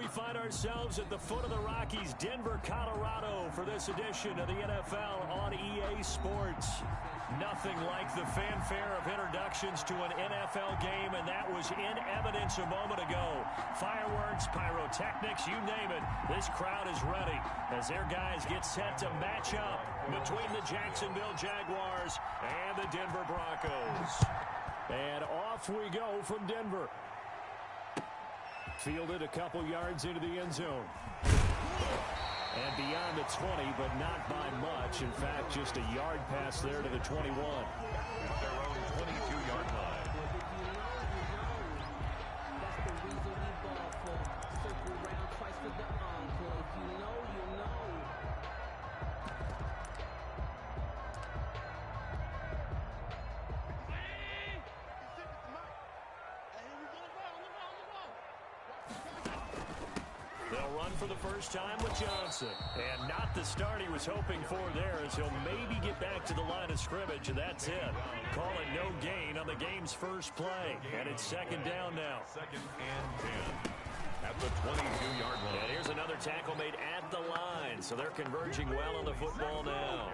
we find ourselves at the foot of the Rockies, Denver, Colorado, for this edition of the NFL on EA Sports. Nothing like the fanfare of introductions to an NFL game, and that was in evidence a moment ago. Fireworks, pyrotechnics, you name it. This crowd is ready as their guys get set to match up between the Jacksonville Jaguars and the Denver Broncos. And off we go from Denver. Fielded a couple yards into the end zone. And beyond the 20, but not by much. In fact, just a yard pass there to the 21. At their own 22-yard line. That's the reason we ball for. Circle round twice for the encore. If you know, you know. They'll run for the first time with Johnson. And not the start he was hoping for there, as he'll maybe get back to the line of scrimmage, and that's it. Call it no gain on the game's first play. And it's second down now. Second and 10. At the 22-yard line. And here's another tackle made at the line. So they're converging well on the football now.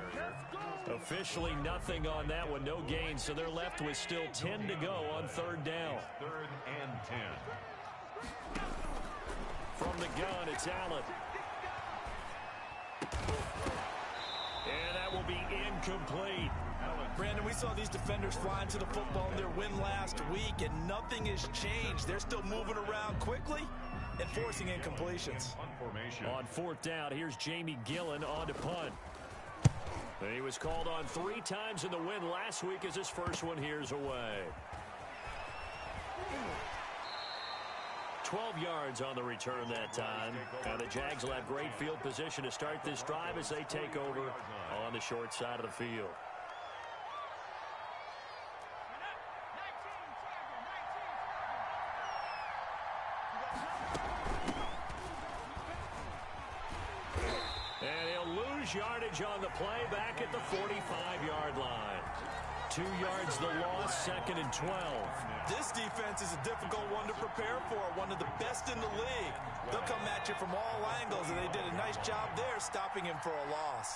Officially nothing on that one, no gain. So they're left with still 10 to go on third down. Third and 10. From the gun, it's Allen. And that will be incomplete. Brandon, we saw these defenders flying to the football in their win last week, and nothing has changed. They're still moving around quickly and forcing incompletions. On fourth down, here's Jamie Gillen on to punt. And he was called on 3 times in the win last week as his first one here's away. 12 yards on the return that time. Now the Jags will have great field position to start this drive as they take over on the short side of the field. And he'll lose yardage on the play back at the 45-yard line. 2 yards the loss, second and 12. This defense is a difficult one to prepare for, one of the best in the league. They'll come at you from all angles, and they did a nice job there stopping him for a loss.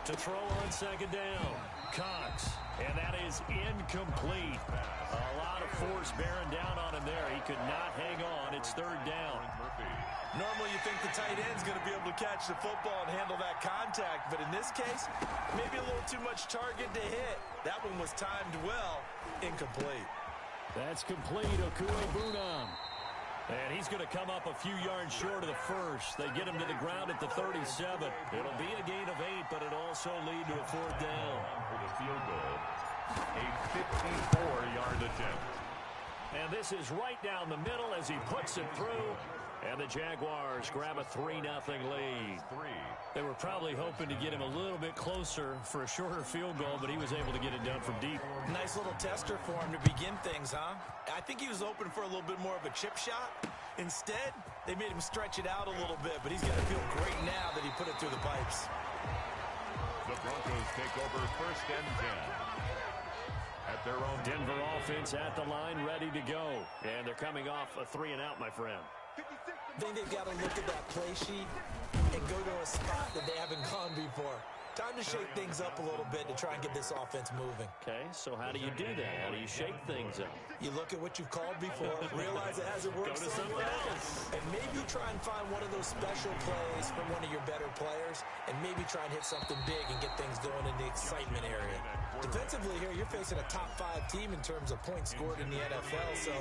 To throw on second down, Cox, and that is incomplete. A lot of force bearing down on him there. He could not hang on. It's third down. Normally you think the tight end's going to be able to catch the football and handle that contact, but in this case, maybe a little too much target to hit. That one was timed well, incomplete. That's complete, Okuebunam. And he's going to come up a few yards short of the first. They get him to the ground at the 37. It'll be a gain of 8, but it'll also lead to a fourth down. For the field goal, a 54-yard attempt. And this is right down the middle as he puts it through. And the Jaguars grab a 3-0 lead. They were probably hoping to get him a little bit closer for a shorter field goal, but he was able to get it done from deep. Nice little tester for him to begin things, huh? I think he was open for a little bit more of a chip shot. Instead, they made him stretch it out a little bit, but he's going to feel great now that he put it through the pipes. The Broncos take over first and 10. At their own Denver offense at the line, ready to go. And they're coming off a 3-and-out, my friend. I think they've got to look at that play sheet and go to a spot that they haven't gone before. Time to shake things up a little bit to try and get this offense moving. Okay, so how do you do that? How do you shake things up? You look at what you've called before, realize it hasn't worked Go to something else. and maybe try and find one of those special plays from one of your better players, and maybe try and hit something big and get things going in the excitement area. Defensively here, you're facing a top 5 team in terms of points scored in the NFL, so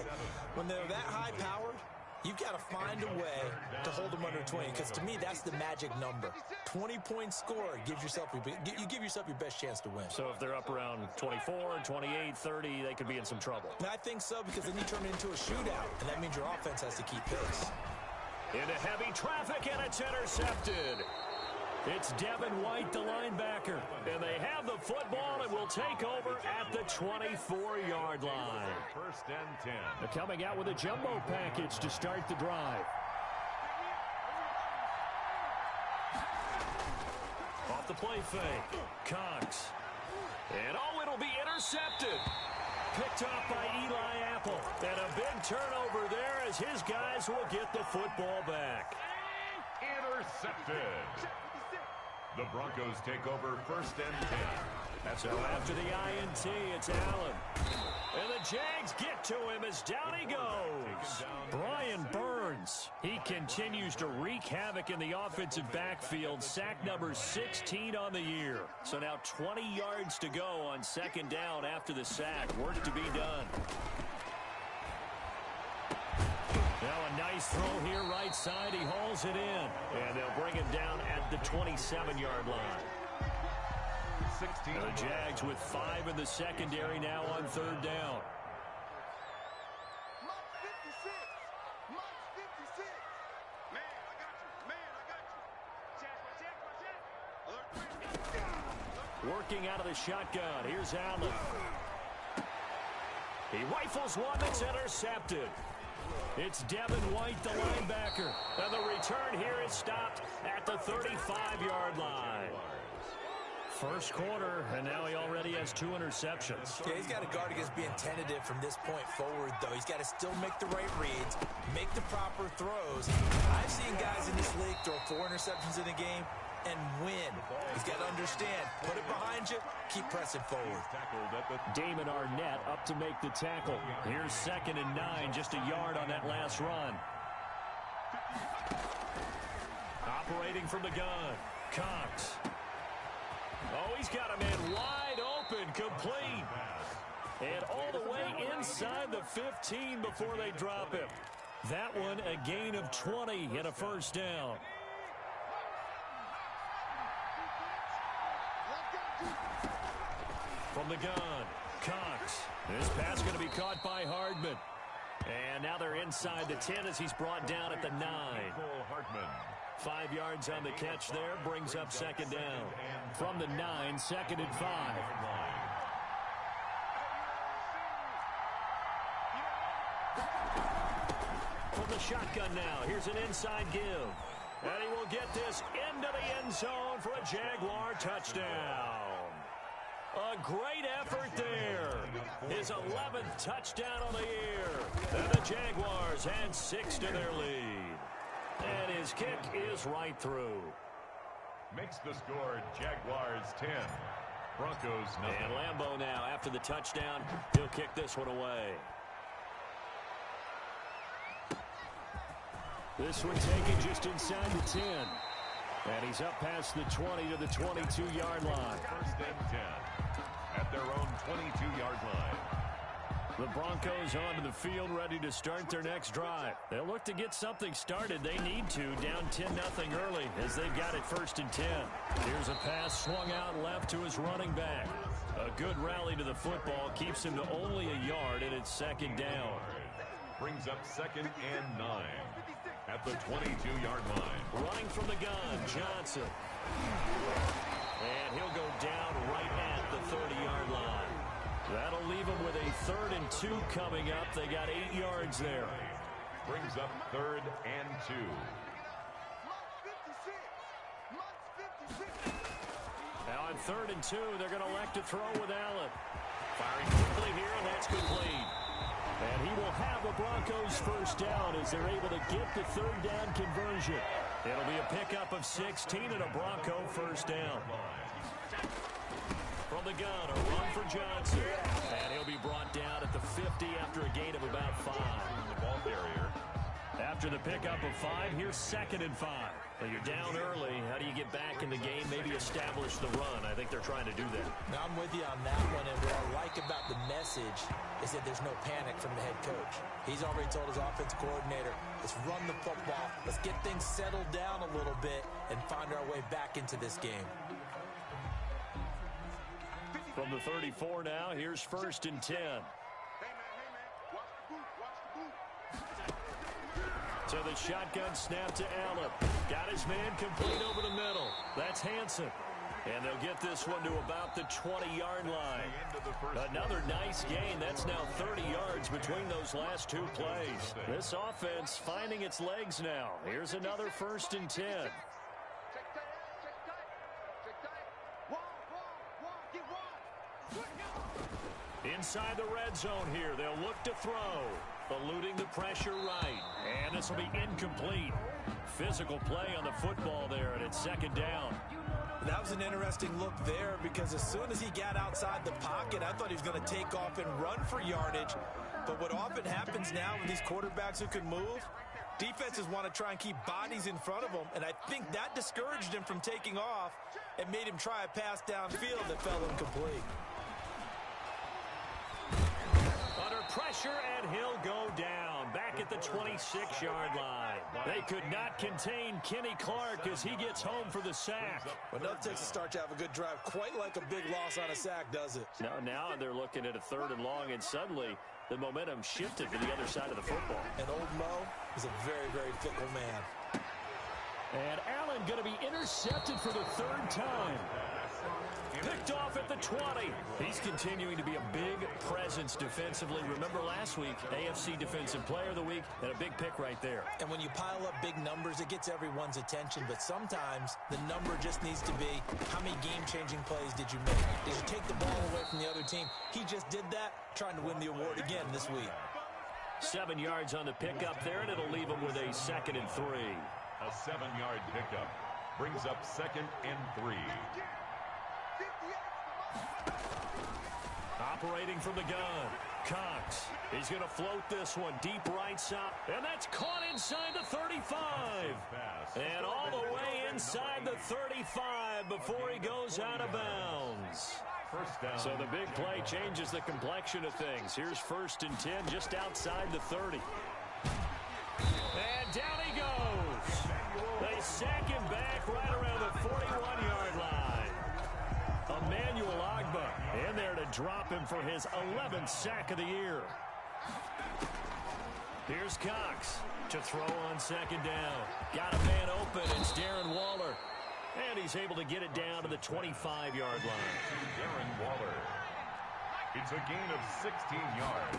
when they're that high-powered, you've got to find a way to hold them under 20, because to me, that's the magic number. 20 points scored gives yourself you give yourself your best chance to win. So if they're up around 24, 28, 30, they could be in some trouble. And I think so, because then you turn it into a shootout, and that means your offense has to keep pace. Into heavy traffic, and it's intercepted. It's Devin White, the linebacker. And they have the football and will take over at the 24-yard line. first and 10. They're coming out with a jumbo package to start the drive. Off the play fake, Cox. And oh, it'll be intercepted. picked off by Eli Apple. And a big turnover there as his guys will get the football back. Intercepted. The Broncos take over 1st and 10. So after the INT, it's Allen. And the Jags get to him as down he goes. Brian Burns. He continues to wreak havoc in the offensive backfield. Sack number 16 on the year. So now 20 yards to go on 2nd down after the sack. Work to be done. Now a nice throw here right side. He hauls it in. And they'll bring him down at the 27-yard line. And the Jags with 5 in the secondary now on 3rd down. Working out of the shotgun. Here's Allen. He rifles one that's intercepted. It's Devin White, the linebacker. And the return here is stopped at the 35-yard line. First quarter, and now he already has 2 interceptions. Yeah, he's got to guard against being tentative from this point forward, though. He's got to still make the right reads, make the proper throws. I've seen guys in this league throw 4 interceptions in a game and win. He's got to understand, put it behind you, keep pressing forward. Damon Arnett up to make the tackle. Here's 2nd and 9, just a yard on that last run. Operating from the gun, Cox. Oh, he's got a man wide open, complete. And all the way inside the 15 before they drop him. That one a gain of 20 and a 1st down. From the gun, Cox. This pass going to be caught by Hardman. And now they're inside the 10 as he's brought down at the 9. 5 yards on the catch there, brings up 2nd down. From the 9, 2nd and 5. From the shotgun now, here's an inside give. And he will get this into the end zone for a Jaguar touchdown. A great effort there. His 11th touchdown on the year. And the Jaguars add 6 to their lead. And his kick is right through. Makes the score Jaguars 10. Broncos nothing. And Lambeau now after the touchdown. He'll kick this one away. This one taken just inside the 10. And he's up past the 20 to the 22-yard line. 1st and 10 at their own 22-yard line. The Broncos onto the field ready to start their next drive. They'll look to get something started. They need to, down 10-0 early as they've got it 1st and 10. Here's a pass swung out left to his running back. A good rally to the football keeps him to only a yard, and it's 2nd down. Brings up 2nd and 9 at the 22-yard line. Running from the gun, Johnson. And he'll go down right at the 30-yard line. That'll leave him with a 3rd and 2 coming up. They got 8 yards there. Brings up 3rd and 2. Now on 3rd and 2, they're going to elect to throw with Allen. Firing quickly here, and that's complete. And he will have the Broncos 1st down as they're able to get the 3rd down conversion. It'll be a pickup of 16 and a Bronco 1st down. From the gun, a run for Johnson. And he'll be brought down at the 50 after a gain of about 5. The ball carrier. After the pickup of 5, here's 2nd and 5. Well, you're down early. How do you get back in the game? Maybe establish the run. I think they're trying to do that. Now, I'm with you on that one, and what I like about the message is that there's no panic from the head coach. He's already told his offensive coordinator, let's run the football, let's get things settled down a little bit and find our way back into this game. From the 34 now, here's 1st and 10. To the shotgun snap to Allen. Got his man complete over the middle. That's Hansen. And they'll get this one to about the 20-yard line. Another nice gain. That's now 30 yards between those last 2 plays. This offense finding its legs now. Here's another 1st and 10. Inside the red zone here, they'll look to throw. Eluding the pressure right. And this will be incomplete. Physical play on the football there, and it's second down. That was an interesting look there because as soon as he got outside the pocket, I thought he was going to take off and run for yardage. But what often happens now with these quarterbacks who can move, defenses want to try and keep bodies in front of them, and I think that discouraged him from taking off and made him try a pass downfield that fell incomplete. Under pressure, and he'll go down back at the 26-yard line. They could not contain Kenny Clark as he gets home for the sack. Well, nothing takes a start to have a good drive, quite like a big loss on a sack, does it? Now they're looking at a 3rd and long, and suddenly the momentum shifted to the other side of the football. And old Mo is a very, very fickle man. And Allen going to be intercepted for the 3rd time. Picked off at the 20. He's continuing to be a big presence defensively. Remember last week, AFC Defensive Player of the Week, and a big pick right there. And when you pile up big numbers, it gets everyone's attention. But sometimes the number just needs to be, how many game-changing plays did you make? Did you take the ball away from the other team? He just did that, trying to win the award again this week. 7 yards on the pickup there, and it'll leave him with a 2nd and 3. A 7-yard pickup brings up 2nd and 3. Operating from the gun, Cox. He's going to float this one deep right side. And that's caught inside the 35. And all the way inside the 35 before he goes out of bounds. First down. So the big play changes the complexion of things. Here's 1st and 10 just outside the 30. And down he goes. They sack him back right around the 41-yard line. Emmanuel Ogbah in there to drop him for his 11th sack of the year. Here's Cox to throw on 2nd down. Got a man open. It's Darren Waller. And he's able to get it down to the 25-yard line. Darren Waller. It's a gain of 16 yards,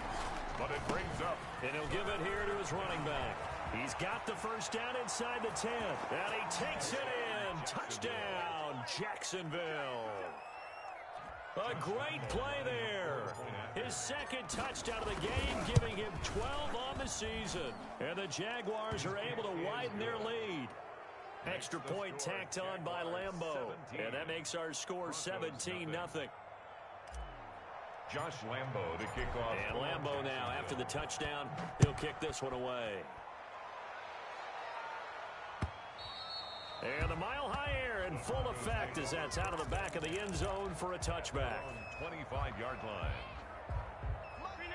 but it brings up. And he'll give it here to his running back. He's got the 1st down inside the 10. And he takes it in. Touchdown, Jacksonville. A great play there. His 2nd touchdown of the game, giving him 12 on the season. And the Jaguars are able to widen their lead. Extra point tacked on by Lambeau. And that makes our score 17-0. Josh Lambeau to kick off. And Lambeau now, after the touchdown, he'll kick this one away. And the mile-high air in full effect as that's out of the back of the end zone for a touchback. 25-yard line.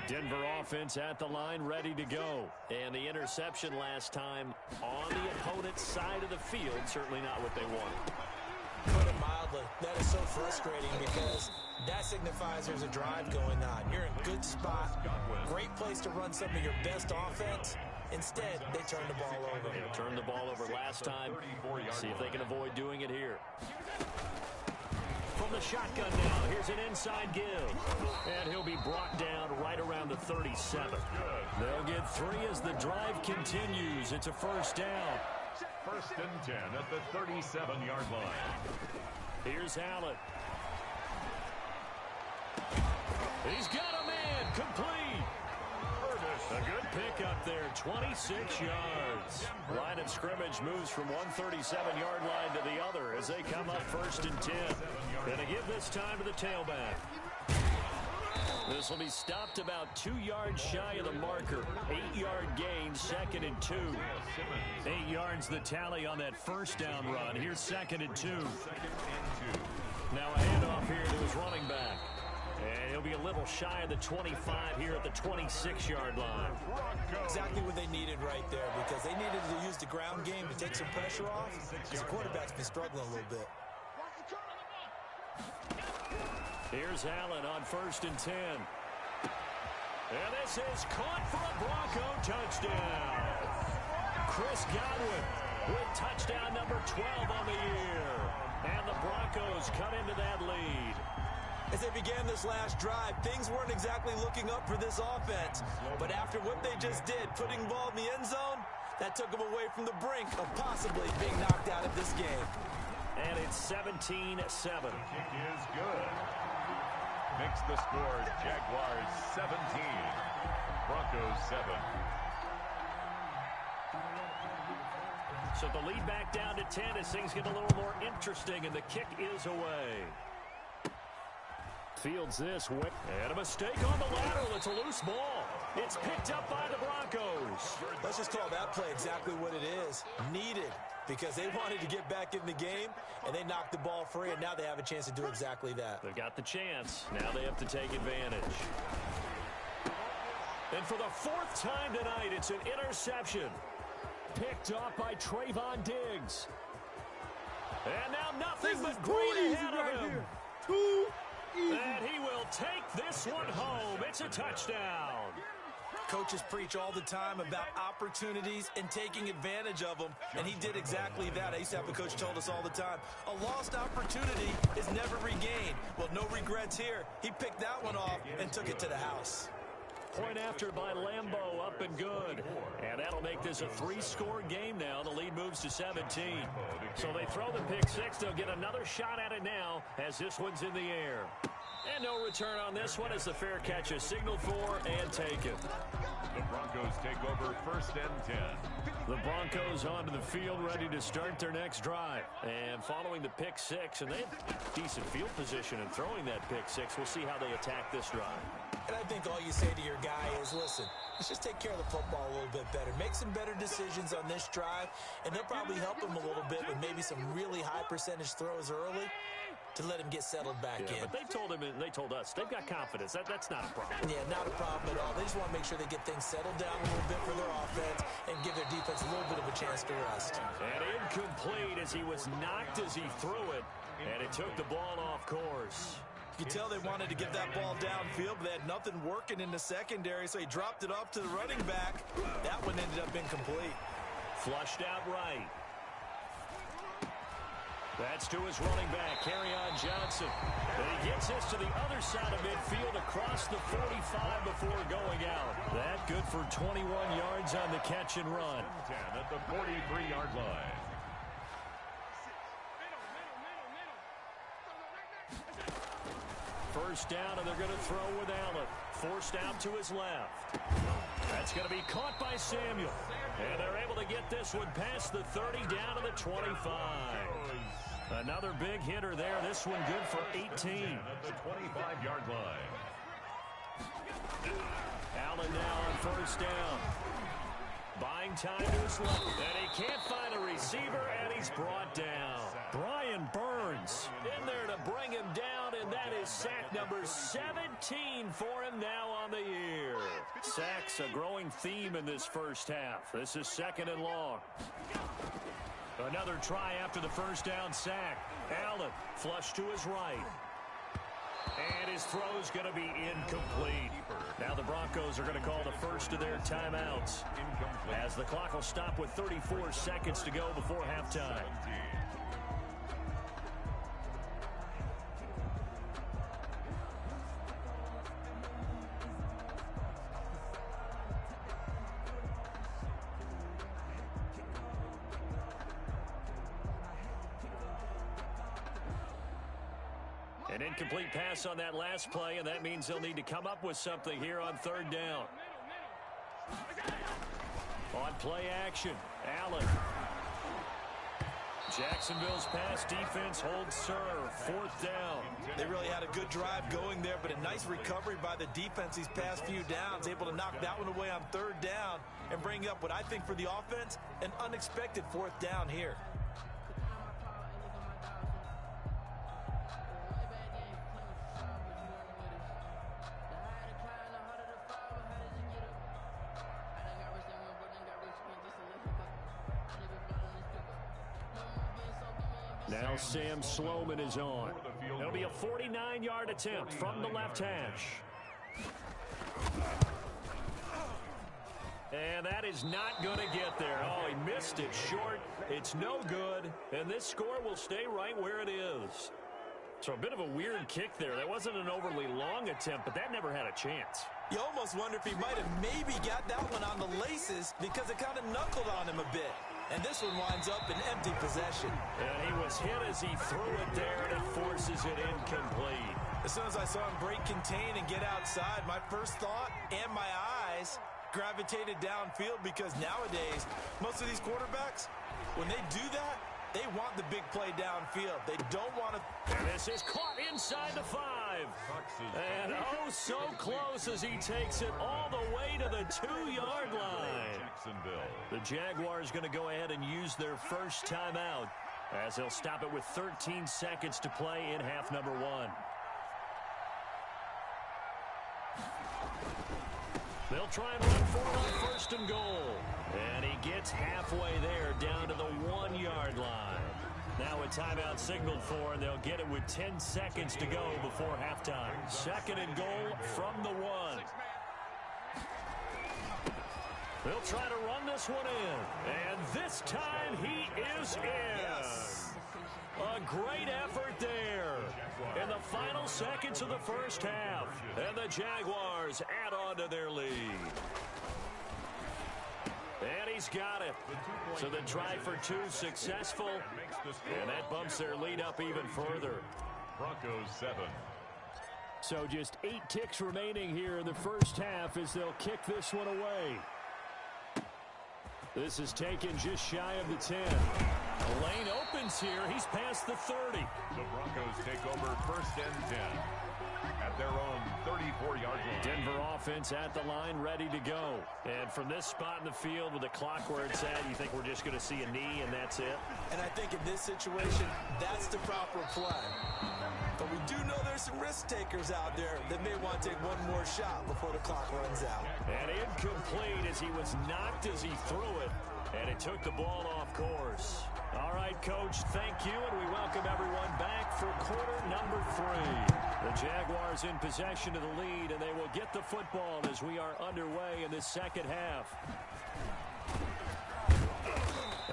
Denver offense at the line, ready to go. And the interception last time on the opponent's side of the field, certainly not what they wanted. Put it mildly, that is so frustrating because that signifies there's a drive going on. You're in a good spot, great place to run some of your best offense. Instead, they turn the ball over. They turned the ball over last time. See if they can avoid doing it here. From the shotgun now, here's an inside give. And he'll be brought down right around the 37. They'll get 3 as the drive continues. It's a 1st down. 1st and 10 at the 37-yard line. Here's Allen. He's got a man complete. A good pickup there, 26 yards. Line of scrimmage moves from one 37-yard line to the other as they come up 1st and 10. Gonna give this time to the tailback. This will be stopped about 2 yards shy of the marker. 8-yard gain, 2nd and 2. 8 yards the tally on that 1st down run. Here's 2nd and 2. Now a handoff here to his running back. And he'll be a little shy of the 25 here at the 26-yard line. Exactly what they needed right there because they needed to use the ground game to take some pressure off because the quarterback's been struggling a little bit. Here's Allen on 1st and 10. And this is caught for a Bronco touchdown. Chris Godwin with touchdown number 12 on the year. And the Broncos cut into that lead. As they began this last drive, things weren't exactly looking up for this offense. But after what they just did, putting the ball in the end zone, that took them away from the brink of possibly being knocked out of this game. And it's 17-7. Kick is good. makes the score Jaguars 17, Broncos 7. So the lead back down to 10 as things get a little more interesting, and the kick is away. Fields this way. And a mistake on the lateral. It's a loose ball. It's picked up by the Broncos. Let's just call that play exactly what it is. Needed, because they wanted to get back in the game, and they knocked the ball free, and now they have a chance to do exactly that. They got the chance. Now they have to take advantage. And for the fourth time tonight, it's an interception. Picked off by Trayvon Diggs. And now nothing but green ahead of him. Too easy. And he will take this one home. It's a touchdown. Coaches preach all the time about opportunities and taking advantage of them, and he did exactly that. I used to have a coach told us all the time, a lost opportunity is never regained. Well, no regrets here. He picked that one off and took it to the house. Point after by Lambeau, up and good. And that'll make this a three-score game now. The lead moves to 17. So they throw the pick six. They'll get another shot at it now as this one's in the air. And no return on this one as the fair catch is signaled for and taken. The Broncos take over 1st and 10. The Broncos onto the field ready to start their next drive. And following the pick six, and they have decent field position in throwing that pick six. We'll see how they attack this drive. And I think all you say to your guy is, listen, let's just take care of the football a little bit better. Make some better decisions on this drive, and they'll probably help him a little bit with maybe some really high percentage throws early to let him get settled back in. But they told him, and they told us, they've got confidence. That's not a problem. Yeah, not a problem at all. They just want to make sure they get things settled down a little bit for their offense and give their defense a little bit of a chance to rest. And incomplete as he was knocked as he threw it, and it took the ball off course. You can tell they wanted to get that ball downfield, but they had nothing working in the secondary, so he dropped it off to the running back. That one ended up incomplete. Flushed out right. That's to his running back, Kerryon Johnson. And he gets this to the other side of midfield across the 45 before going out. That good for 21 yards on the catch and run. 10 at the 43-yard line. First down, and they're going to throw with Allen. Forced out to his left. That's going to be caught by Samuel. And they're able to get this one past the 30 down to the 25. Another big hitter there. This one good for 18. At the 25-yard line. Allen now on first down. Buying time to his left. And he can't find a receiver, and he's brought down. Brian Burns in there to bring him down, and that is sack number 17 for him now on the year. Sacks a growing theme in this first half. This is 2nd and long. Another try after the first down sack. Allen flush to his right. And his throw's going to be incomplete. Now the Broncos are going to call the first of their timeouts, as the clock will stop with 34 seconds to go before halftime. An incomplete pass on that last play, and that means they'll need to come up with something here on 3rd down. On play action, Allen. Jacksonville's pass defense holds serve. 4th down. They really had a good drive going there, but a nice recovery by the defense these past few downs, able to knock that one away on 3rd down and bring up what I think for the offense, an unexpected 4th down here. Now Sam Sloman is on. It'll be a 49-yard attempt from the left hash. And that is not going to get there. Oh, he missed it short. It's no good. And this score will stay right where it is. So a bit of a weird kick there. That wasn't an overly long attempt, but that never had a chance. You almost wonder if he might have maybe got that one on the laces because it kind of knuckled on him a bit. And this one winds up in empty possession. And he was hit as he threw it there, and it forces it incomplete. As soon as I saw him break contain and get outside, my first thought and my eyes gravitated downfield, because nowadays, most of these quarterbacks, when they do that, they want the big play downfield. They don't want to. And this is caught inside the 5. And oh, so close as he takes it all the way to the 2-yard line. The Jaguars going to go ahead and use their first timeout, as they'll stop it with 13 seconds to play in half number 1. They'll try and run for it on 1st and goal. And he gets halfway there, down to the 1-yard line. Now a timeout signaled for, and they'll get it with 10 seconds to go before halftime. 2nd and goal from the 1. They'll try to run this one in. And this time he is in. Yes. A great effort there in the final seconds of the first half. And the Jaguars add on to their lead. And he's got it. So the try for 2 successful. And that bumps their lead up even further. Broncos 7. So just 8 ticks remaining here in the first half as they'll kick this one away. This is taken just shy of the 10. The lane opens here. He's past the 30. The Broncos take over 1st and 10 at their own 34-yard line. Denver offense at the line, ready to go. And from this spot in the field with the clock where it's at, you think we're just going to see a knee and that's it? And I think in this situation, that's the proper play. But we do know there's some risk takers out there that may want to take one more shot before the clock runs out. And incomplete as he was knocked as he threw it. And it took the ball off course. All right, Coach, thank you, and we welcome everyone back for quarter number 3. The Jaguars in possession of the lead, and they will get the football as we are underway in this second half.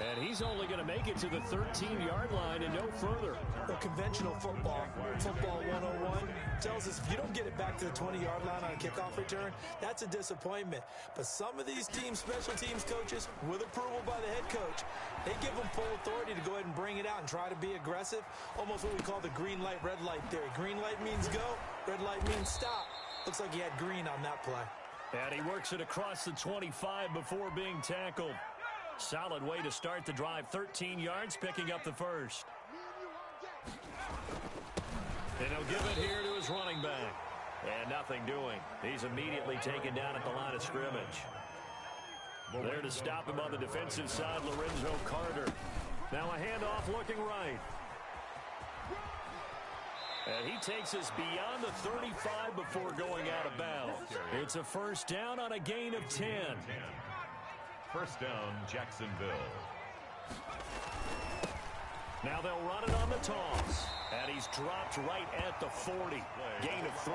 And he's only going to make it to the 13-yard line and no further. Well, conventional football 101, tells us if you don't get it back to the 20-yard line on a kickoff return, that's a disappointment. But some of these special teams coaches, with approval by the head coach, they give them full authority to go ahead and bring it out and try to be aggressive. Almost what we call the green light, red light theory. Green light means go, red light means stop. Looks like he had green on that play. And he works it across the 25 before being tackled. Solid way to start the drive. 13 yards, picking up the first. And he'll give it here to his running back. And nothing doing. He's immediately taken down at the line of scrimmage. There to stop him on the defensive side, Lorenzo Carter. Now a handoff looking right. And he takes us beyond the 35 before going out of bounds. It's a first down on a gain of 10. First down, Jacksonville. Now they'll run it on the toss. And he's dropped right at the 40. Gain of 3.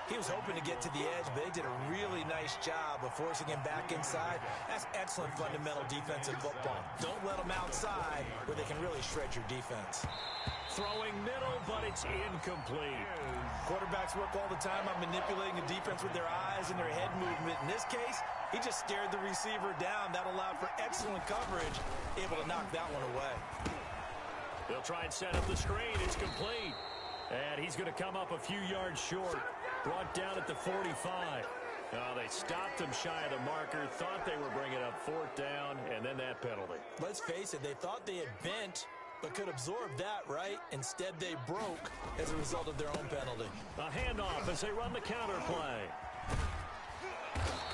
He was hoping to get to the edge, but they did a really nice job of forcing him back inside. That's excellent fundamental defensive football. Don't let them outside where they can really shred your defense. Throwing middle, but it's incomplete. Quarterbacks work all the time on manipulating the defense with their eyes and their head movement. In this case, he just stared the receiver down. That allowed for excellent coverage, able to knock that one away. They'll try and set up the screen. It's complete. And he's going to come up a few yards short. Brought down at the 45. They stopped him shy of the marker, thought they were bringing up 4th down, and then that penalty. Let's face it, they thought they had bent, but could absorb that, right? Instead, they broke as a result of their own penalty. A handoff as they run the counter play.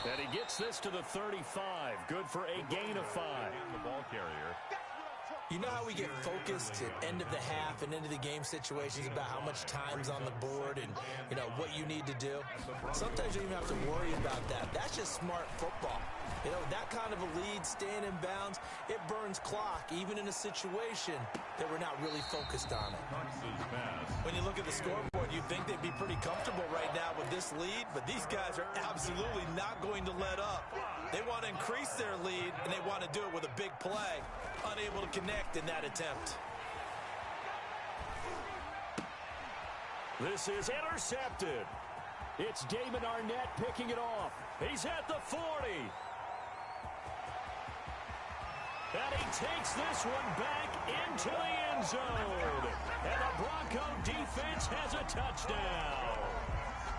And he gets this to the 35. Good for a gain of 5. The ball carrier. You know how we get focused at end of the half and into the game situations about how much time's on the board and, you know, what you need to do? Sometimes you don't even have to worry about that. That's just smart football. You know, that kind of a lead, staying in bounds, it burns clock, even in a situation that we're not really focused on it. When you look at the scoreboard, you'd think they'd be pretty comfortable right now with this lead, but these guys are absolutely not going to let up. They want to increase their lead, and they want to do it with a big play. Unable to connect in that attempt. This is intercepted. It's David Arnett picking it off. He's at the 40. And he takes this one back into the end zone. And the Bronco defense has a touchdown.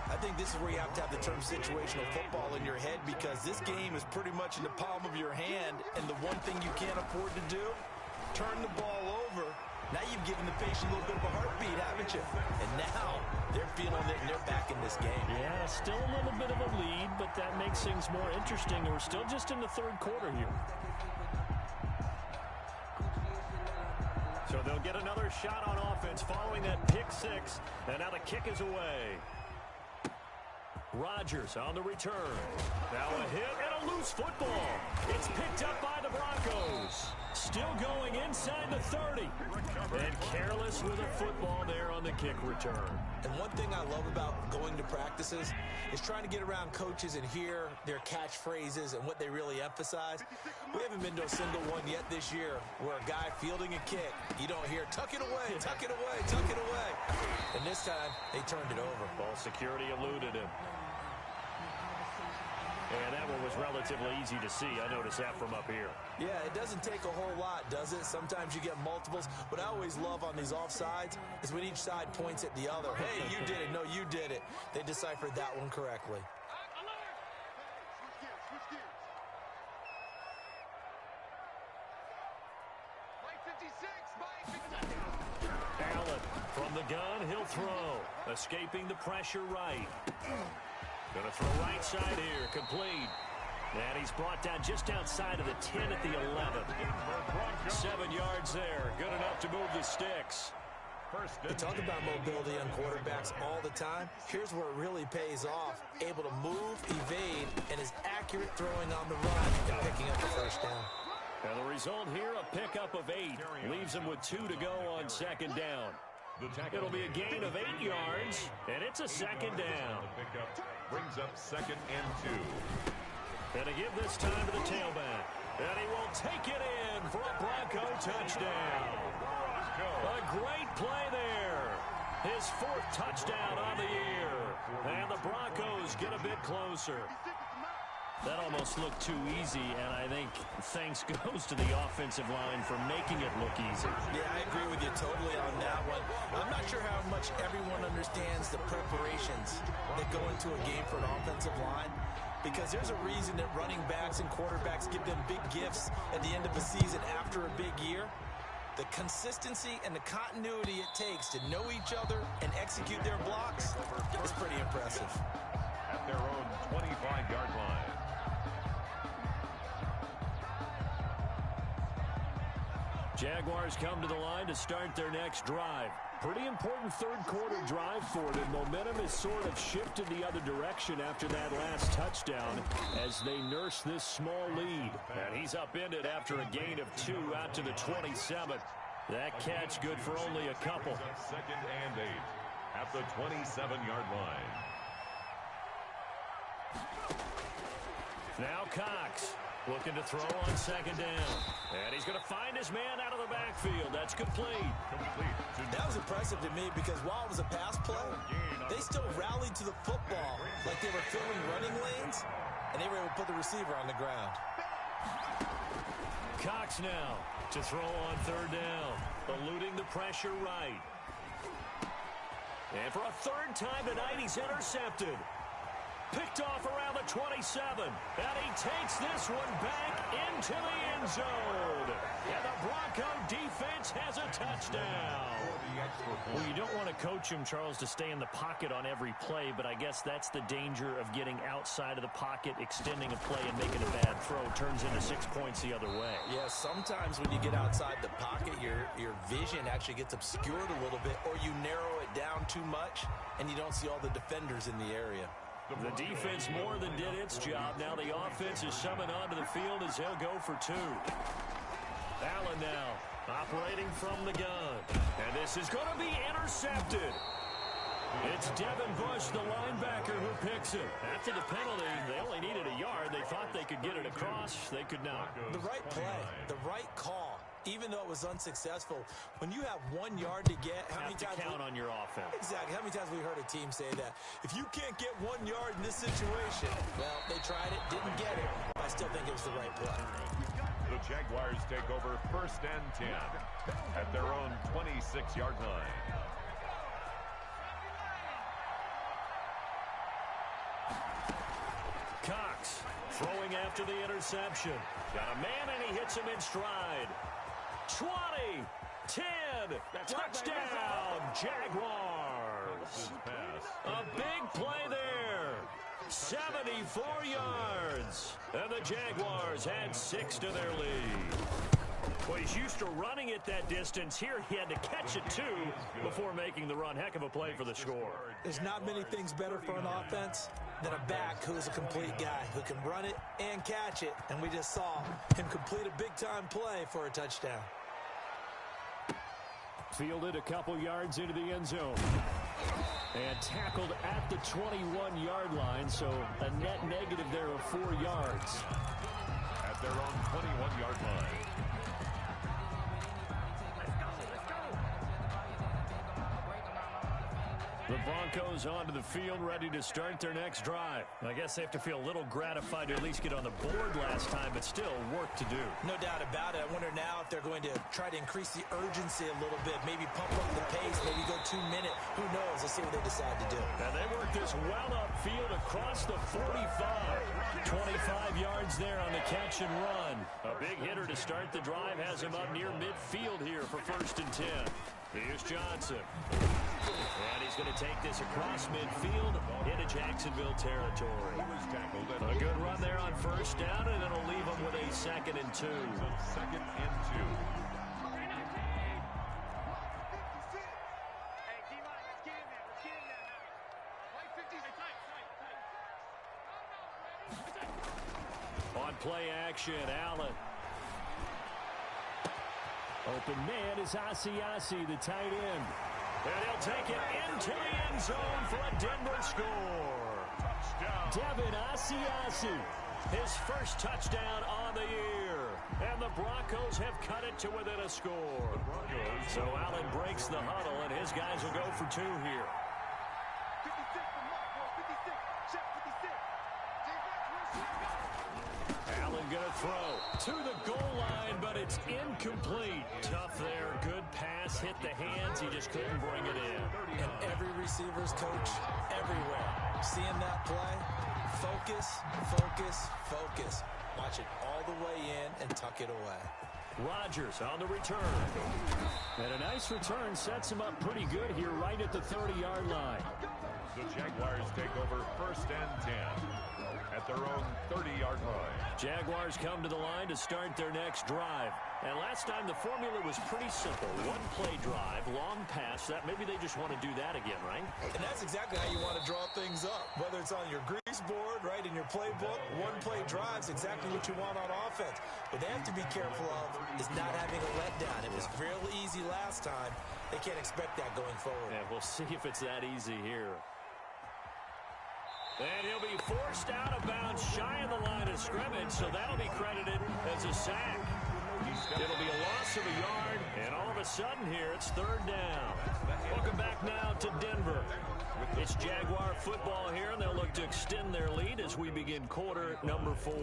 I think this is where you have to have the term situational football in your head, because this game is pretty much in the palm of your hand, and the one thing you can't afford to do, turn the ball over. Now you've given the patient a little bit of a heartbeat, haven't you? And now they're feeling it, and they're back in this game. Yeah, still a little bit of a lead, but that makes things more interesting. We're still just in the third quarter here. So they'll get another shot on offense following that pick six, and now the kick is away. Rodgers on the return. Now a hit and a loose football. It's picked up by the Broncos. Still going inside the 30. And careless with a football there on the kick return. And one thing I love about going to practices is trying to get around coaches and hear their catchphrases and what they really emphasize. We haven't been to a single one yet this year where a guy fielding a kick, you don't hear, tuck it away, tuck it away, tuck it away. And this time, they turned it over. Ball security eluded him. And that one was relatively easy to see. I noticed that from up here. Yeah, it doesn't take a whole lot, does it? Sometimes you get multiples. What I always love on these offsides is when each side points at the other. Hey, you did it. No, you did it. They deciphered that one correctly. Allen from the gun, he'll throw. Escaping the pressure right. Gonna throw right side here, complete. And he's brought down just outside of the 10 at the 11. 7 yards there, good enough to move the sticks. We talk about mobility on quarterbacks all the time. Here's where it really pays off. Able to move, evade, and is accurate throwing on the run and picking up the first down. And the result here, a pickup of 8. Leaves him with 2 to go on second down. It'll be a gain of 8 yards, and it's a second down. Brings up second and 2. And to give this time to the tailback. And he will take it in for a Bronco touchdown. A great play there. His 4th touchdown on the year. And the Broncos get a bit closer. That almost looked too easy, and I think thanks goes to the offensive line for making it look easy. Yeah, I agree with you totally on that one. I'm not sure how much everyone understands the preparations that go into a game for an offensive line, because there's a reason that running backs and quarterbacks give them big gifts at the end of a season after a big year. The consistency and the continuity it takes to know each other and execute their blocks is pretty impressive. At their own 25-yard line. Jaguars come to the line to start their next drive. Pretty important third quarter drive for them. Momentum has sort of shifted the other direction after that last touchdown as they nurse this small lead. And he's upended after a gain of 2 out to the 27. That catch good for only a couple. Second and 8 at the 27-yard line. Now Cox looking to throw on second down. And he's going to find his man out of the backfield. That's complete. That was impressive to me because while it was a pass play, they still rallied to the football like they were filling running lanes, and they were able to put the receiver on the ground. Cox now to throw on third down, eluding the pressure right. And for a 3rd time tonight, he's intercepted. Picked off around the 27. And he takes this one back into the end zone. And the Bronco defense has a touchdown. Well, you don't want to coach him, Charles, to stay in the pocket on every play, but I guess that's the danger of getting outside of the pocket, extending a play, and making a bad throw. Turns into 6 points the other way. Yeah, sometimes when you get outside the pocket, your vision actually gets obscured a little bit, or you narrow it down too much, and you don't see all the defenders in the area. The defense more than did its job. Now the offense is summoned onto the field as he'll go for 2. Allen now operating from the gun. And this is going to be intercepted. It's Devin Bush, the linebacker, who picks it. After the penalty, they only needed a yard. They thought they could get it across. They could not. The right play, the right call. Even though it was unsuccessful, when you have 1 yard to get, how many times count on your offense? Exactly. How many times we heard a team say that? If you can't get 1 yard in this situation, well, they tried it, didn't get it. I still think it was the right play. The Jaguars take over 1st and 10 at their own 26-yard line. after the interception. Got a man, and he hits him in stride. 20, 10, touchdown, Jaguars. A big play there. 74 yards. And the Jaguars had 6 to their lead. Well, he's used to running it that distance. Here he had to catch it, too, before making the run. Heck of a play for the score. There's not many things better for an offense than a back who's a complete guy who can run it and catch it. And we just saw him complete a big-time play for a touchdown. Fielded a couple yards into the end zone. And tackled at the 21-yard line, so a net negative there of 4 yards. At their own 21-yard line. The Broncos onto the field, ready to start their next drive. I guess they have to feel a little gratified to at least get on the board last time, but still work to do. No doubt about it. I wonder now if they're going to try to increase the urgency a little bit, maybe pump up the pace, maybe go 2 minute. Who knows? Let's see what they decide to do. And they work this well upfield across the 45. 25 yards there on the catch and run. A big hitter to start the drive has him up near midfield here for 1st and 10. Here's Johnson. And he's going to take this across midfield into Jacksonville territory. A good run there on 1st down, and it'll leave him with a 2nd and 2. 2nd and 2. On play action, Allen. Open man is Asiasi, the tight end. And he'll take it into the end zone for a Denver score. Devin Asiasi, his first touchdown on the year. And the Broncos have cut it to within a score. So Allen breaks the huddle, and his guys will go for 2 here. Allen going to throw to the goal line, but it's incomplete. Tough there. Good pass. Hit the hands. He just couldn't bring it in. And every receiver's coach everywhere. Seeing that play, focus, focus, focus. Watch it all the way in and tuck it away. Rodgers on the return. And a nice return sets him up pretty good here right at the 30-yard line. The Jaguars take over 1st and 10 at their own 30-yard line. Jaguars come to the line to start their next drive. And last time the formula was pretty simple. 1-play drive, long pass. That maybe they just want to do that again, right? And that's exactly how you want to draw things up. Whether it's on your grease board, right, in your playbook, 1-play drive's exactly what you want on offense. What they have to be careful of is not having a letdown. It was real easy last time. They can't expect that going forward. And we'll see if it's that easy here. And he'll be forced out of bounds shy of the line of scrimmage, so that'll be credited as a sack. It'll be a loss of a yard, and all of a sudden here, it's 3rd down. Welcome back now to Denver. It's Jaguar football here, and they'll look to extend their lead as we begin quarter number 4.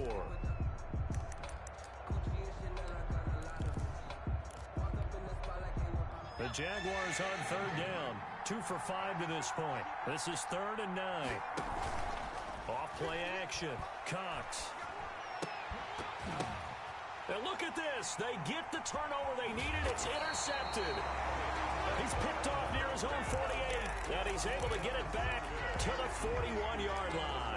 The Jaguars on 3rd down. 2 for 5 to this point. This is 3rd and 9. Off play action. Cox. And look at this. They get the turnover they needed. It's intercepted. He's picked off near his own 48. And he's able to get it back to the 41-yard line.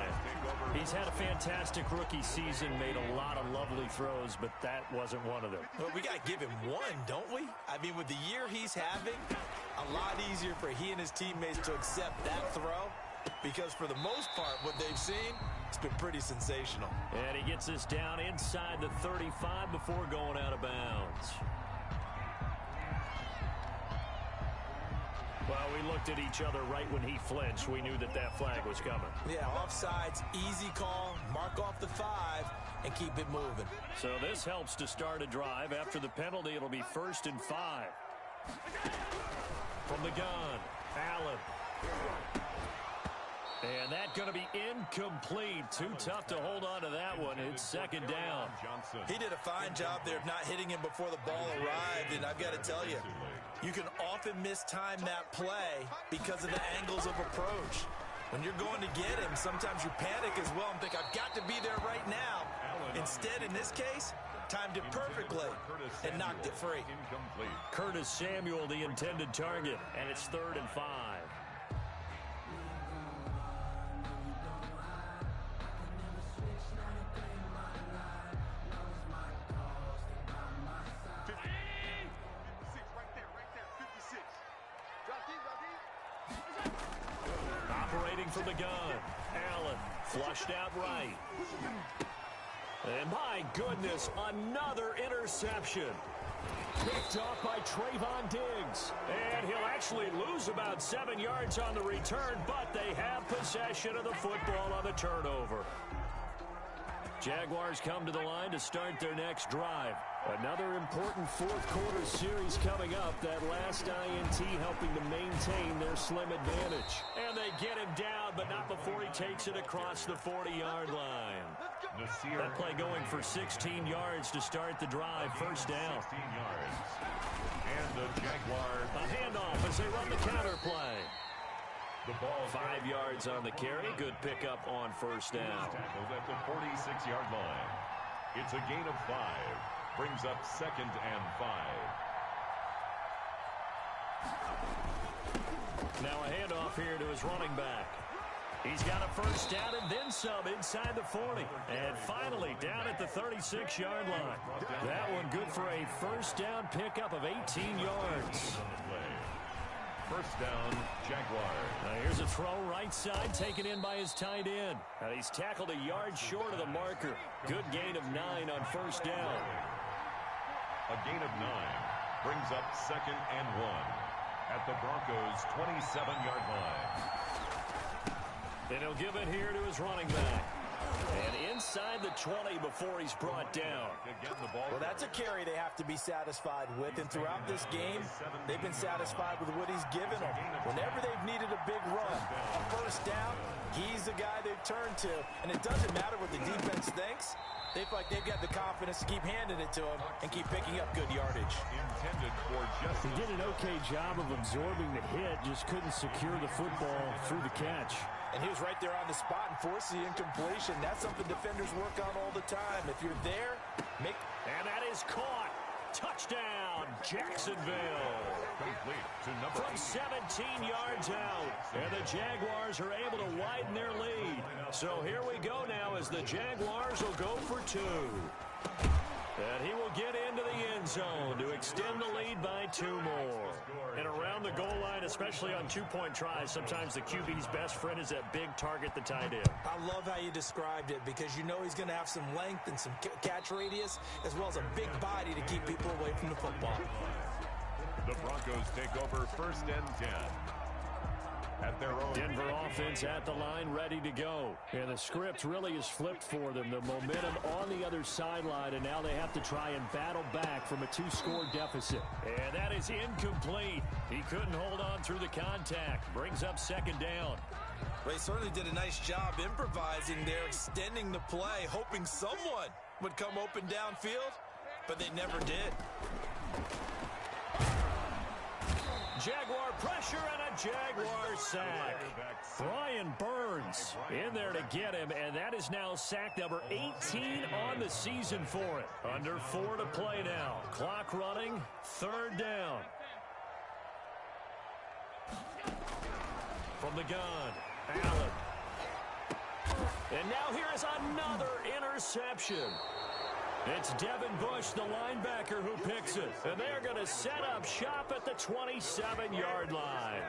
He's had a fantastic rookie season, made a lot of lovely throws, but that wasn't one of them. Well, we got to give him one, don't we? I mean, with the year he's having, a lot easier for he and his teammates to accept that throw, because for the most part, what they've seen, it's been pretty sensational. And he gets this down inside the 35 before going out of bounds. Well, we looked at each other right when he flinched. We knew that that flag was coming. Yeah, offsides, easy call, mark off the 5, and keep it moving. So this helps to start a drive. After the penalty, it'll be 1st and 5. From the gun, Allen. And that's going to be incomplete. Too tough to hold on to that one. It's 2nd down. He did a fine job there of not hitting him before the ball arrived, and I've got to tell you, you can often mistime that play because of the angles of approach. When you're going to get him, sometimes you panic as well and think, I've got to be there right now. Instead, in this case, timed it perfectly and knocked it free. Incomplete. Curtis Samuel, the intended target, and it's 3rd and 5. Operating from the gun. Allen flushed out right. And my goodness, another interception. Picked off by Trayvon Diggs. And he'll actually lose about 7 yards on the return, but they have possession of the football on the turnover. Jaguars come to the line to start their next drive. Another important fourth-quarter series coming up. That last INT helping to maintain their slim advantage. And they get him down, but not before he takes it across the 40-yard line. That play going for 16 yards to start the drive. First down. 16 yards. And the Jaguars. A handoff as they run the counter play. The ball 5 yards on the carry. Good pickup on first down. Tackled at the 46-yard line. It's a gain of 5. Brings up 2nd and 5. Now a handoff here to his running back. He's got a first down and then some inside the 40. And finally down at the 36-yard line. That one good for a first down pickup of 18 yards. First down, Jaguars. Now here's a throw right side taken in by his tight end. And he's tackled a yard short of the marker. Good gain of 9 on first down. A gain of 9 brings up 2nd and 1 at the Broncos' 27-yard line. And he'll give it here to his running back. And inside the 20 before he's brought down. Well, that's a carry they have to be satisfied with. And throughout this game, they've been satisfied with what he's given them. Whenever they've needed a big run, a first down, he's the guy they've turned to. And it doesn't matter what the defense thinks. They feel like they've got the confidence to keep handing it to him and keep picking up good yardage. Intended for just. He did an okay job of absorbing the hit, just couldn't secure the football through the catch. And he was right there on the spot and forced the incompletion. That's something defenders work on all the time. If you're there, make... And that is caught. Touchdown, Jacksonville. Complete to number From 17 yards out. And the Jaguars are able to widen their lead. So here we go now as the Jaguars will go for 2. And he will get into the end zone to extend the lead by 2 more. And around the goal line, especially on 2-point tries, sometimes the QB's best friend is that big target, the tight end. I love how you described it because you know he's going to have some length and some catch radius as well as a big body to keep people away from the football. The Broncos take over 1st and 10. At their own. Denver offense at the line, ready to go. And the script really is flipped for them. The momentum on the other sideline, and now they have to try and battle back from a 2-score deficit. And that is incomplete. He couldn't hold on through the contact. Brings up 2nd down. Well, he certainly did a nice job improvising there, extending the play, hoping someone would come open downfield, but they never did. Jaguar pressure and a Jaguar sack. Brian Burns in there to get him, and that is now sack number 18 on the season for it. Under 4 to play now. Clock running, 3rd down. From the gun, Allen. And now here is another interception. It's Devin Bush, the linebacker, who picks it. And they're going to set up shop at the 27-yard line.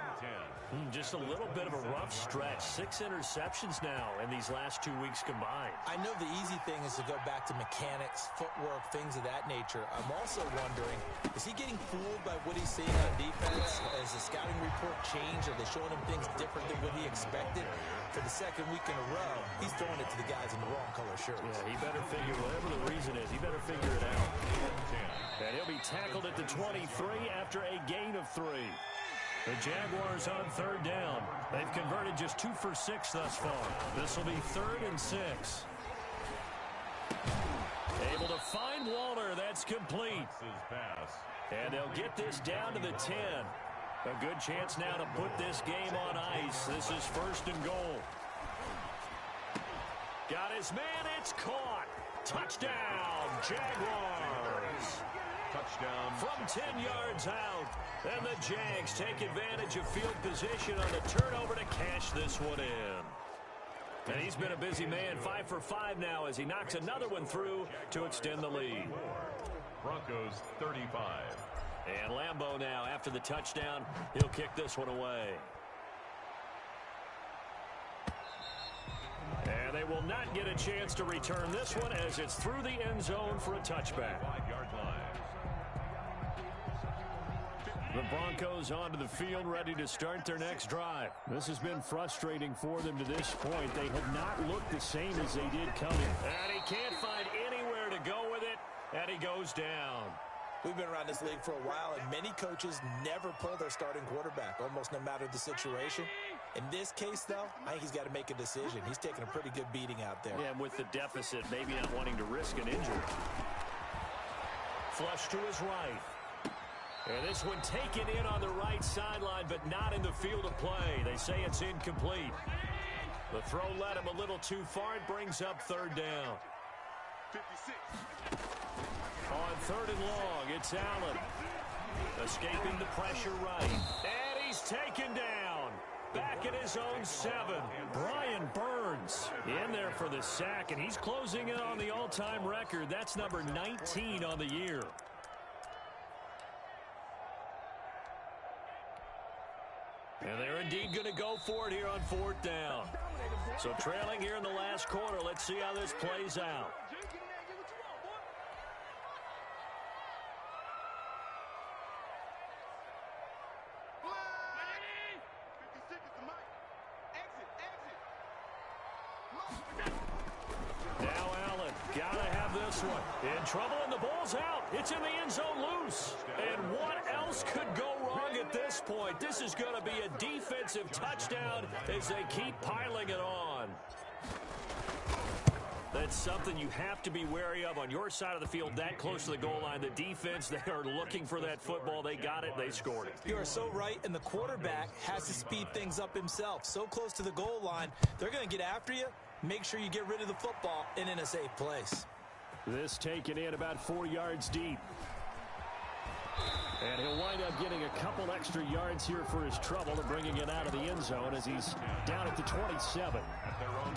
Just a little bit of a rough stretch. 6 interceptions now in these last 2 weeks combined. I know the easy thing is to go back to mechanics, footwork, things of that nature. I'm also wondering, is he getting fooled by what he's seeing on defense? Has the scouting report changed? Are they showing him things different than what he expected? For the 2nd week in a row, he's throwing it to the guys in the wrong color shirts. Yeah, he better figure, whatever the reason is, he better figure it out. And he'll be tackled at the 23 after a gain of 3. The Jaguars on 3rd down. They've converted just 2 for 6 thus far. This will be 3rd and 6. Able to find Waller. That's complete. And they'll get this down to the 10. A good chance now to put this game on ice. This is 1st and goal. Got his man. It's caught. Touchdown, Jaguars. Touchdown. From 10 yards out. And the Jags take advantage of field position on the turnover to cash this one in. And he's been a busy man, 5 for 5 now as he knocks another one through to extend the lead. Broncos 35. And Lambeau now, after the touchdown, he'll kick this one away. And they will not get a chance to return this one as it's through the end zone for a touchback. 5-yard line. The Broncos onto the field, ready to start their next drive. This has been frustrating for them to this point. They have not looked the same as they did coming. And he can't find anywhere to go with it, and he goes down. We've been around this league for a while, and many coaches never pull their starting quarterback, almost no matter the situation. In this case, though, I think he's got to make a decision. He's taking a pretty good beating out there. Yeah, and with the deficit, maybe not wanting to risk an injury. Flush to his right. And this one taken in on the right sideline, but not in the field of play. They say it's incomplete. The throw led him a little too far. It brings up third down. 56. On third and long, it's Allen. Escaping the pressure right. And he's taken down. Back at his own 7. Brian Burns in there for the sack, and he's closing in on the all-time record. That's number 19 on the year. And they're indeed going to go for it here on fourth down. So trailing here in the last quarter, let's see how this plays out. Now Allen, gotta have this one. In trouble, and the ball's out. It's in the end zone loose. And what else could go wrong at this point? This is going to be a defensive touchdown as they keep piling it on. That's something you have to be wary of on your side of the field, that close to the goal line. The defense, they are looking for that football. They got it. They scored it. You are so right, and the quarterback has to speed things up himself. So close to the goal line, they're going to get after you. Make sure you get rid of the football and in a safe place. This taken in about 4 yards deep. And he'll wind up getting a couple extra yards here for his trouble and bringing it out of the end zone as he's down at the 27.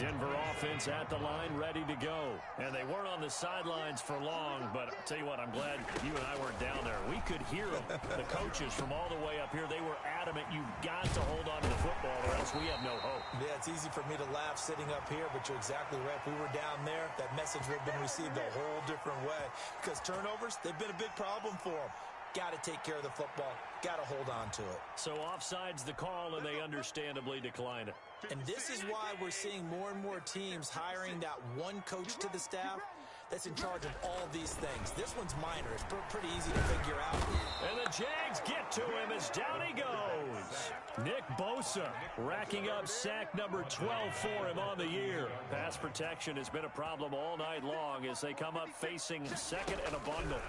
Denver offense at the line, ready to go. And they weren't on the sidelines for long, but I'll tell you what, I'm glad you and I weren't down there. We could hear them. The coaches from all the way up here, they were adamant, you've got to hold on to the football or else we have no hope. Yeah, it's easy for me to laugh sitting up here, but you're exactly right. If we were down there, that message would have been received a whole different way. Because turnovers, they've been a big problem for them. Got to take care of the football. Got to hold on to it. So offside's the call, and they understandably decline it. And this is why we're seeing more and more teams hiring that one coach to the staff that's in charge of all these things. This one's minor. It's pretty easy to figure out. And the Jags get to him as down he goes. Nick Bosa racking up sack number 12 for him on the year. Pass protection has been a problem all night long as they come up facing second and a bundle.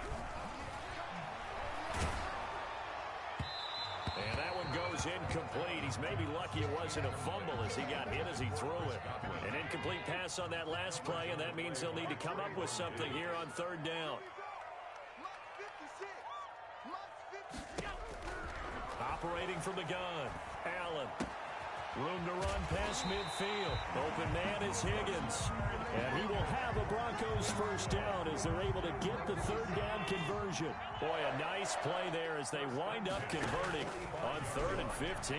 And that one goes incomplete. He's maybe lucky it wasn't a fumble as he got hit as he threw it. An incomplete pass on that last play, and that means they'll need to come up with something here on third down. Operating from the gun, Allen. Room to run past midfield. Open man is Higgins. And he will have a Broncos first down as they're able to get the third down conversion. Boy, a nice play there as they wind up converting on 3rd and 15.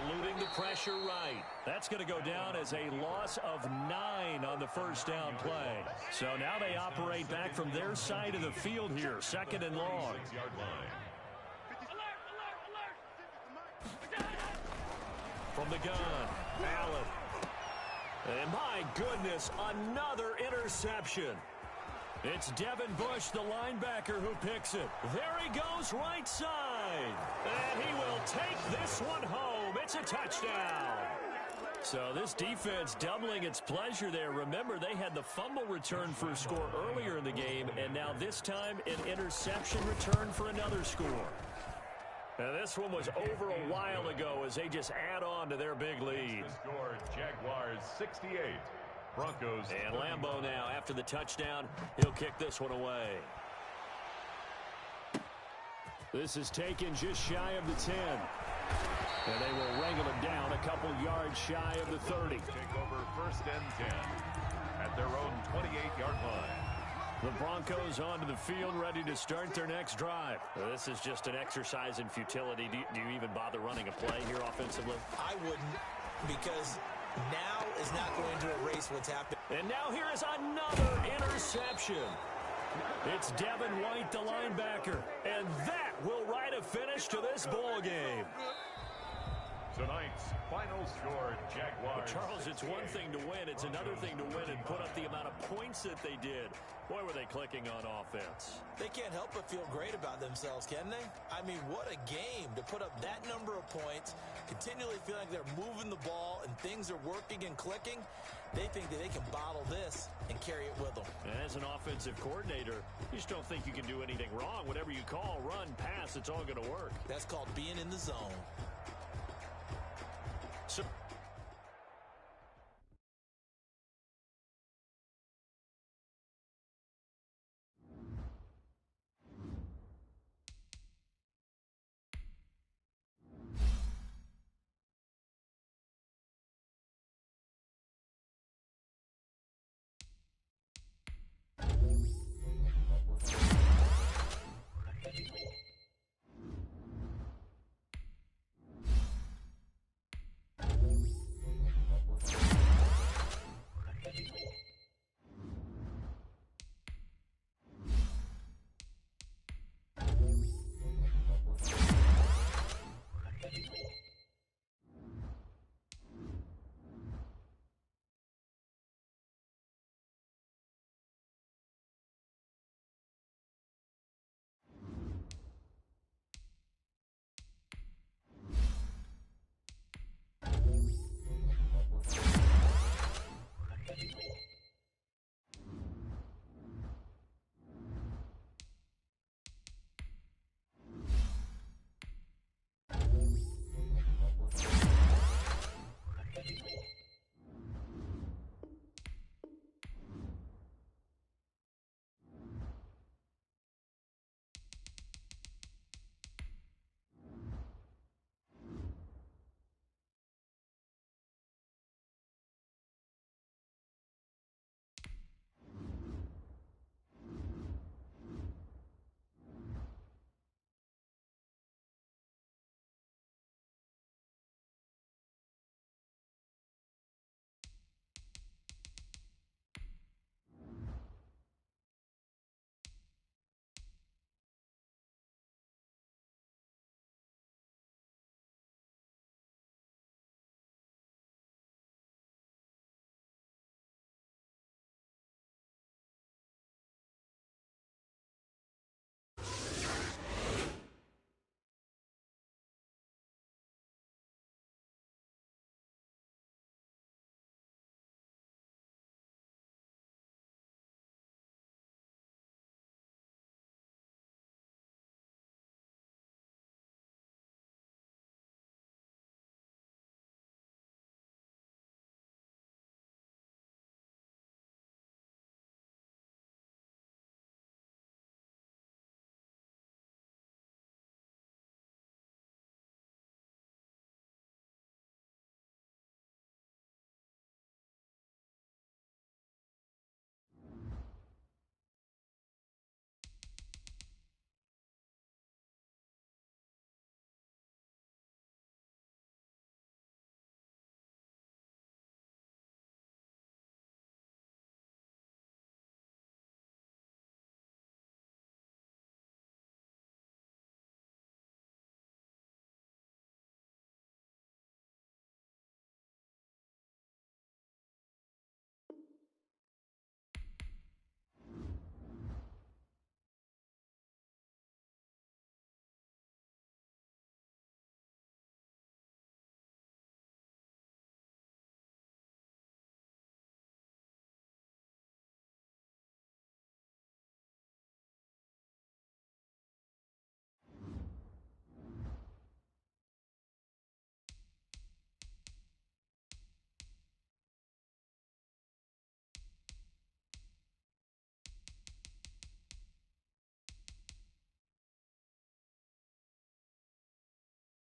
Eluding the pressure right. That's going to go down as a loss of 9 on the first down play. So now they operate back from their side of the field here. 2nd and long. 6-yard line. From the gun, Allen. And my goodness, another interception. It's Devin Bush, the linebacker, who picks it. There he goes, right side. And he will take this one home. It's a touchdown. So this defense doubling its pleasure there. Remember, they had the fumble return for a score earlier in the game, and now this time an interception return for another score. And this one was over a while ago as they just add on to their big lead. The score, Jaguars 68, Broncos. And Lambeau now, after the touchdown, he'll kick this one away. This is taken just shy of the 10. And they will wrangle it down a couple yards shy of the 30. Take over 1st and 10 at their own 28-yard line. The Broncos onto the field, ready to start their next drive. This is just an exercise in futility. Do you even bother running a play here offensively? I wouldn't, because now is not going to erase what's happened. And now here is another interception. It's Devin White, the linebacker. And that will write a finish to this ball game. Tonight's final score, Jaguars. Charles, it's one thing to win. It's another thing to win and put up the amount of points that they did. Boy, were they clicking on offense. They can't help but feel great about themselves, can they? I mean, what a game to put up that number of points, continually feel like they're moving the ball and things are working and clicking. They think that they can bottle this and carry it with them. And as an offensive coordinator, you just don't think you can do anything wrong. Whatever you call, run, pass, it's all going to work. That's called being in the zone. So